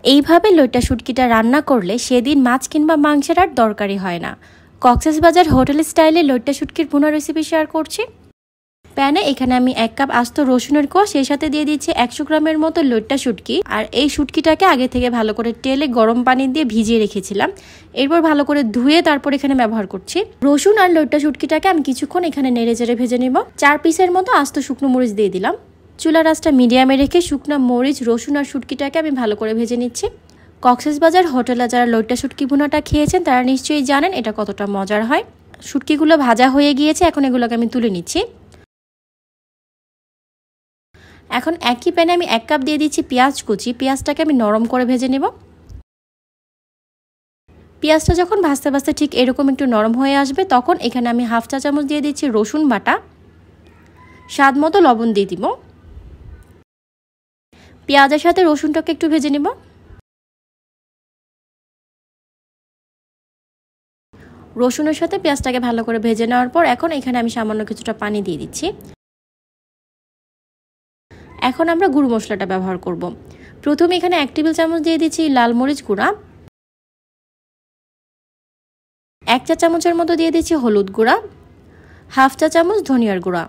এইভাবে লইট্টা শুটকিটা রান্না করলে সেদিন মাছ কিংবা মাংসের আর দরকারই হয় না। কক্সবাজার হোটেল স্টাইলে লইট্টা শুটকির ভুনা রেসিপি শেয়ার করছি। প্যানে এখানে আমি 1 কাপ আস্ত রসুনের কোয়া, সেই সাথে দিয়ে দিচ্ছি 100 গ্রামের মতো লইট্টা শুটকি। আর এই শুটকিটাকে আগে থেকে ভালো করে তেলে গরম পানি দিয়ে ভিজিয়ে রেখেছিলাম। এরপর ভালো করে ধুয়ে তারপর এখানে ব্যবহার করছি। রসুন আর লইট্টা শুটকিটাকে আমি কিছুক্ষণ এখানে নেড়ে চেড়ে ভেজে নিব। 4 পিসের মতো আস্ত শুকনো মরিচ দিয়ে দিলাম। চুলার আঁচটা মিডিয়ামে রেখে শুকনো মরিচ, রসুন আর শুটকিটাকে আমি ভালো করে ভেজে নিচ্ছি। কক্সবাজার হোটেলে যারা লইট্টা শুটকি ভুনাটা খেয়েছেন তারা নিশ্চয়ই জানেন এটা কতটা মজার হয়। শুটকিগুলো ভাজা হয়ে গিয়েছে, এখন এগুলোকে আমি তুলে নিচ্ছি। এখন একই প্যানে আমি 1 কাপ দিয়ে দিচ্ছি পেঁয়াজ কুচি। পেঁয়াজটাকে আমি নরম করে ভেজে নেব। পেঁয়াজটা যখন ভাজতে ভাজতে ঠিক এরকম একটু নরম হয়ে আসবে তখন এখানে আমি 1/2 চা চামচ দিয়ে দিচ্ছি রসুন বাটা। স্বাদ মতো লবণ দিয়ে দিব। পেঁয়াজের সাথে রসুনটাকে একটু ভেজে নেব। রসুনের সাথে পেঁয়াজটাকে ভালো করে ভেজে নেওয়ার পর এখন এখানে আমি সামান্য কিছুটা পানি দিয়ে দিচ্ছি। এখন আমরা গুঁড়ো মশলাটা ব্যবহার করব। প্রথমে এখানে 1 টেবিল চামচ দিয়ে দিচ্ছি লাল মরিচ গুঁড়া, 1 চা চামচের মতো দিয়ে দিচ্ছি হলুদ গুঁড়া, 1/2 চা চামচ ধনিয়ার গুঁড়া।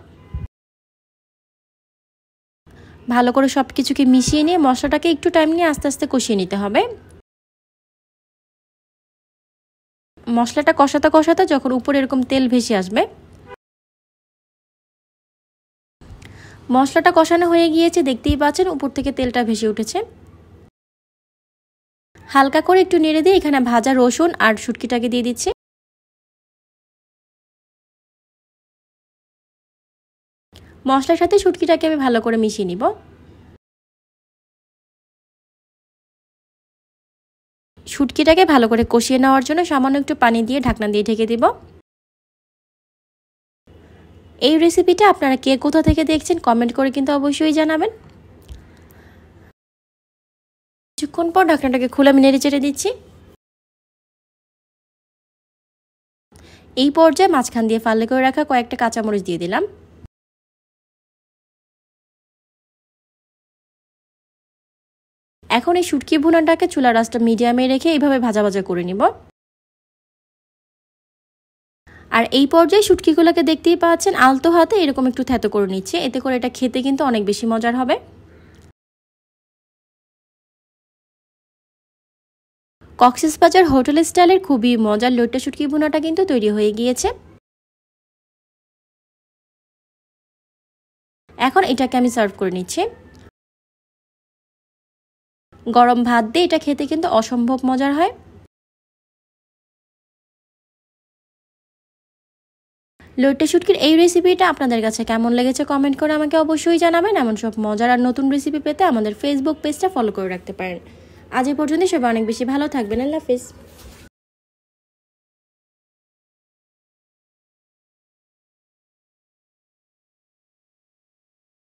ভালো করে সবকিছুকে মিশিয়ে নিয়ে মশলাটাকে একটু টাইম নিয়ে আস্তে আস্তে কষিয়ে নিতে হবে। মশলাটা কষাতে কষাতে যখন উপরে এরকম তেল ভেসে আসবে, মশলাটা কষানো হয়ে গিয়েছে, দেখতেই পাচ্ছেন উপর থেকে তেলটা ভেসে উঠেছে। হালকা করে একটু নেড়ে দিয়ে এখানে ভাজা রসুন আর শুটকিটাকে দিয়ে দিচ্ছি। মশলার সাথে শুটকিটাকে আমি ভালো করে মিশিয়ে নিব। শুটকিটাকে ভালো করে কষিয়ে নেওয়ার জন্য সামান্য একটু পানি দিয়ে ঢাকনা দিয়ে ঢেকে দিব। এই রেসিপিটা আপনারা কে কোথা থেকে দেখছেন কমেন্ট করে কিন্তু অবশ্যই জানাবেন। কিছুক্ষণ পর ঢাকনাটাকে খুলে আমি নেড়ে চেড়ে দিচ্ছি। এই পর্যায়ে মাঝখান দিয়ে ফালি করে রাখা কয়েকটা কাঁচামরিচ দিয়ে দিলাম। এখন এই শুটকি ভুনাটাকে চুলার আঁচটা মিডিয়ামে রেখে এইভাবে ভাজা ভাজা করে নিব। আর এই পর্যায়ে শুটকিগুলোকে দেখতেই পাচ্ছেন আলতো হাতে এরকম একটু থেতো করে নিচ্ছে, এতে করে এটা খেতে কিন্তু অনেক বেশি মজার হবে। কক্সবাজার হোটেল স্টাইলের খুবই মজার লইট্টা শুটকি ভুনাটা কিন্তু তৈরি হয়ে গিয়েছে। এখন এটাকে আমি সার্ভ করে নিচ্ছি। গরম ভাত দিয়ে এটা খেতে কিন্তু অসম্ভব মজার হয়। লইট্টা শুটকির এই রেসিপিটা আপনাদের কাছে কেমন লেগেছে কমেন্ট করে আমাকে অবশ্যই জানাবেন। এমন সব মজার আর নতুন রেসিপি পেতে আমাদের ফেসবুক পেজটা ফলো করে রাখতে পারেন। আজ এই পর্যন্তই, সবাই অনেক বেশি ভালো থাকবেন। আল্লাহ হাফেজ।